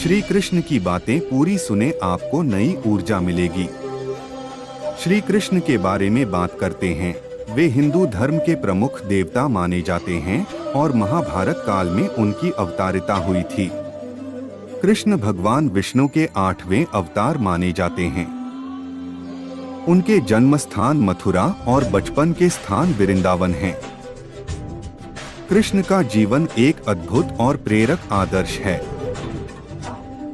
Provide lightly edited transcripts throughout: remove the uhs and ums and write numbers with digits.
श्री कृष्ण की बातें पूरी सुने, आपको नई ऊर्जा मिलेगी। श्री कृष्ण के बारे में बात करते हैं। वे हिंदू धर्म के प्रमुख देवता माने जाते हैं और महाभारत काल में उनकी अवतारिता हुई थी। कृष्ण भगवान विष्णु के 8वें अवतार माने जाते हैं। उनके जन्म स्थान मथुरा और बचपन के स्थान वृंदावन हैं। कृष्ण का जीवन एक अद्भुत और प्रेरक आदर्श है।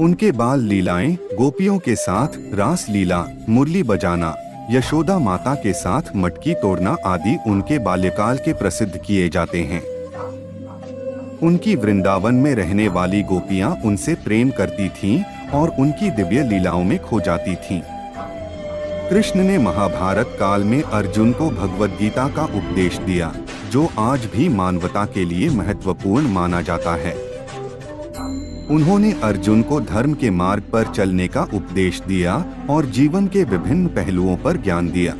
उनके बाल लीलाएं, गोपियों के साथ रास लीला, मुरली बजाना, यशोदा माता के साथ मटकी तोड़ना आदि उनके बाल्यकाल के प्रसिद्ध किए जाते हैं। उनकी वृंदावन में रहने वाली गोपियां उनसे प्रेम करती थीं और उनकी दिव्य लीलाओं में खो जाती थीं। कृष्ण ने महाभारत काल में अर्जुन को भगवद गीता का उपदेश दिया, जो आज भी मानवता के लिए महत्वपूर्ण माना जाता है। उन्होंने अर्जुन को धर्म के मार्ग पर चलने का उपदेश दिया और जीवन के विभिन्न पहलुओं पर ज्ञान दिया।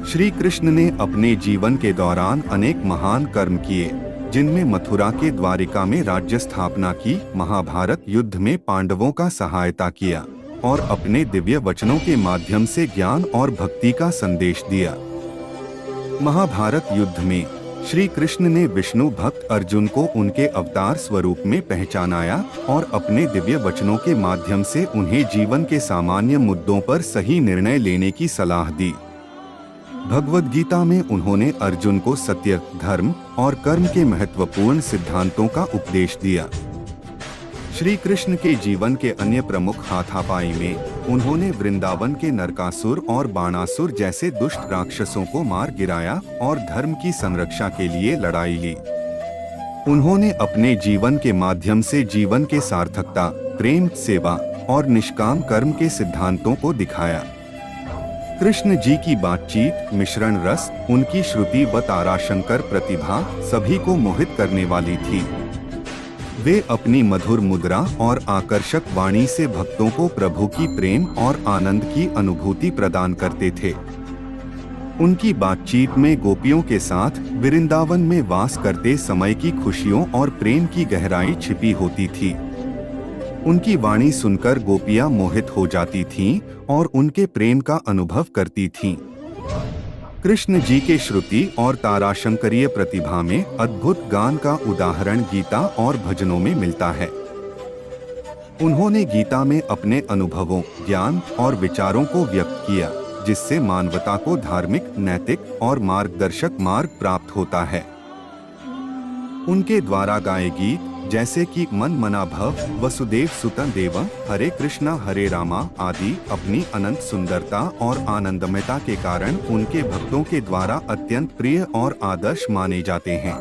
श्री कृष्ण ने अपने जीवन के दौरान अनेक महान कर्म किए, जिनमें मथुरा के द्वारिका में राज्य स्थापना की, महाभारत युद्ध में पांडवों का सहायता किया और अपने दिव्य वचनों के माध्यम से ज्ञान और भक्ति का संदेश दिया। महाभारत युद्ध में श्री कृष्ण ने विष्णु भक्त अर्जुन को उनके अवतार स्वरूप में पहचानाया और अपने दिव्य वचनों के माध्यम से उन्हें जीवन के सामान्य मुद्दों पर सही निर्णय लेने की सलाह दी। भगवद गीता में उन्होंने अर्जुन को सत्य, धर्म और कर्म के महत्वपूर्ण सिद्धांतों का उपदेश दिया। श्री कृष्ण के जीवन के अन्य प्रमुख हाथापाई में उन्होंने वृंदावन के नरकासुर और बाणासुर जैसे दुष्ट राक्षसों को मार गिराया और धर्म की संरक्षा के लिए लड़ाई ली। उन्होंने अपने जीवन के माध्यम से जीवन के सार्थकता, प्रेम, सेवा और निष्काम कर्म के सिद्धांतों को दिखाया। कृष्ण जी की बातचीत, मिश्रण रस, उनकी श्रुति व ताराशंकर प्रतिभा सभी को मोहित करने वाली थी। वे अपनी मधुर मुद्रा और आकर्षक वाणी से भक्तों को प्रभु की प्रेम और आनंद की अनुभूति प्रदान करते थे। उनकी बातचीत में गोपियों के साथ वृंदावन में वास करते समय की खुशियों और प्रेम की गहराई छिपी होती थी। उनकी वाणी सुनकर गोपियां मोहित हो जाती थीं और उनके प्रेम का अनुभव करती थीं। कृष्ण जी के श्रुति और ताराशंकरीय प्रतिभा में अद्भुत गान का उदाहरण गीता और भजनों में मिलता है। उन्होंने गीता में अपने अनुभवों, ज्ञान और विचारों को व्यक्त किया, जिससे मानवता को धार्मिक, नैतिक और मार्गदर्शक मार्ग प्राप्त होता है। उनके द्वारा गाए गीत जैसे कि मन मना भव, वसुदेव सुतं देवं, हरे कृष्णा हरे रामा आदि अपनी अनंत सुंदरता और आनंदमयता के कारण उनके भक्तों के द्वारा अत्यंत प्रिय और आदर्श माने जाते हैं।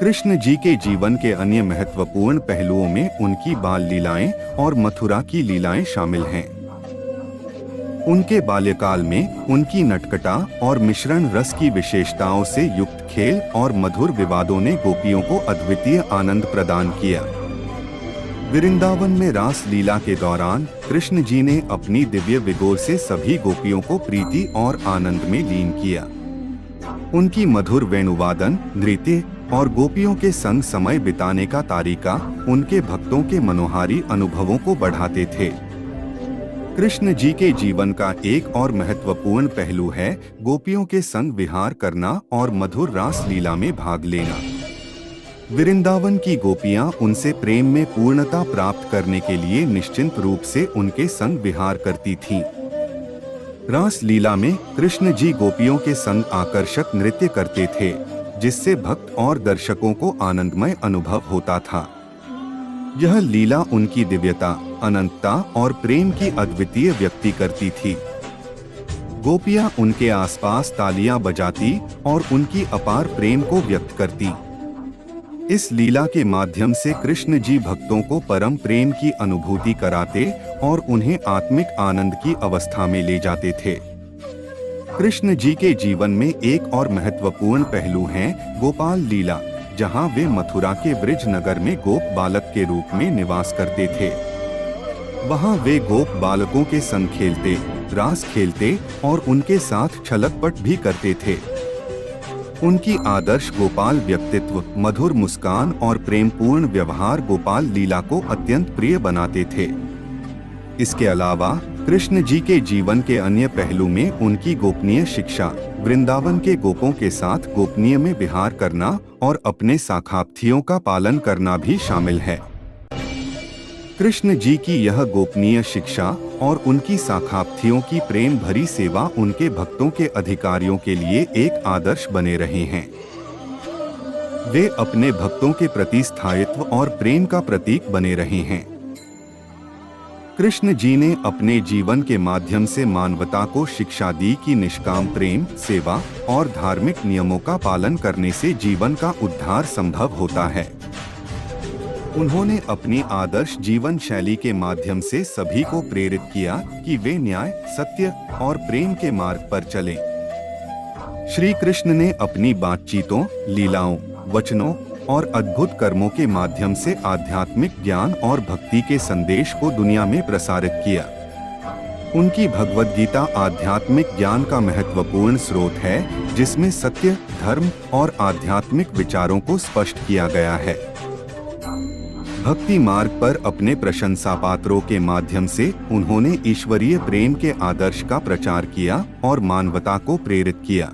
कृष्ण जी के जीवन के अन्य महत्वपूर्ण पहलुओं में उनकी बाल लीलाएं और मथुरा की लीलाएं शामिल हैं। उनके बाल्यकाल में उनकी नटखटा और मिश्रण रस की विशेषताओं से युक्त खेल और मधुर विवादों ने गोपियों को अद्वितीय आनंद प्रदान किया। वृंदावन में रास लीला के दौरान कृष्ण जी ने अपनी दिव्य विगोर से सभी गोपियों को प्रीति और आनंद में लीन किया। उनकी मधुर वेणुवादन, नृत्य और गोपियों के संग समय बिताने का तरीका उनके भक्तों के मनोहारी अनुभवों को बढ़ाते थे। कृष्ण जी के जीवन का एक और महत्वपूर्ण पहलू है गोपियों के संग विहार करना और मधुर रास लीला में भाग लेना। वृंदावन की गोपियां उनसे प्रेम में पूर्णता प्राप्त करने के लिए निश्चिंत रूप से उनके संग विहार करती थीं। रास लीला में कृष्ण जी गोपियों के संग आकर्षक नृत्य करते थे, जिससे भक्त और दर्शकों को आनंदमय अनुभव होता था। यह लीला उनकी दिव्यता, अनंतता और प्रेम की अद्वितीय व्यक्ति करती थी। गोपियां उनके आसपास तालियां बजाती और उनकी अपार प्रेम को व्यक्त करती। इस लीला के माध्यम से कृष्ण जी भक्तों को परम प्रेम की अनुभूति कराते और उन्हें आत्मिक आनंद की अवस्था में ले जाते थे। कृष्ण जी के जीवन में एक और महत्वपूर्ण पहलू है गोपाल लीला, जहां वे मथुरा के ब्रिज नगर में गोप बालक के रूप में निवास करते थे। वहां वे गोप बालकों के संग खेलते, रास खेलते और उनके साथ छलकपट भी करते थे। उनकी आदर्श गोपाल व्यक्तित्व, मधुर मुस्कान और प्रेमपूर्ण व्यवहार गोपाल लीला को अत्यंत प्रिय बनाते थे। इसके अलावा कृष्ण जी के जीवन के अन्य पहलू में उनकी गोपनीय शिक्षा, वृंदावन के गोपों के साथ गोपनीय में विहार करना और अपने साखाप्थियों का पालन करना भी शामिल है। कृष्ण जी की यह गोपनीय शिक्षा और उनकी साखाप्थियों की प्रेम भरी सेवा उनके भक्तों के अधिकारियों के लिए एक आदर्श बने रहे हैं। वे अपने भक्तों के प्रति स्थायित्व और प्रेम का प्रतीक बने रहे हैं। कृष्ण जी ने अपने जीवन के माध्यम से मानवता को शिक्षा दी कि निष्काम प्रेम, सेवा और धार्मिक नियमों का पालन करने से जीवन का उद्धार संभव होता है। उन्होंने अपनी आदर्श जीवन शैली के माध्यम से सभी को प्रेरित किया कि वे न्याय, सत्य और प्रेम के मार्ग पर चलें। श्री कृष्ण ने अपनी बातचीतों, लीलाओं, वचनों और अद्भुत कर्मों के माध्यम से आध्यात्मिक ज्ञान और भक्ति के संदेश को दुनिया में प्रसारित किया। उनकी भगवद गीता आध्यात्मिक ज्ञान का महत्वपूर्ण स्रोत है, जिसमें सत्य, धर्म और आध्यात्मिक विचारों को स्पष्ट किया गया है। भक्ति मार्ग पर अपने प्रशंसा पात्रों के माध्यम से उन्होंने ईश्वरीय प्रेम के आदर्श का प्रचार किया और मानवता को प्रेरित किया।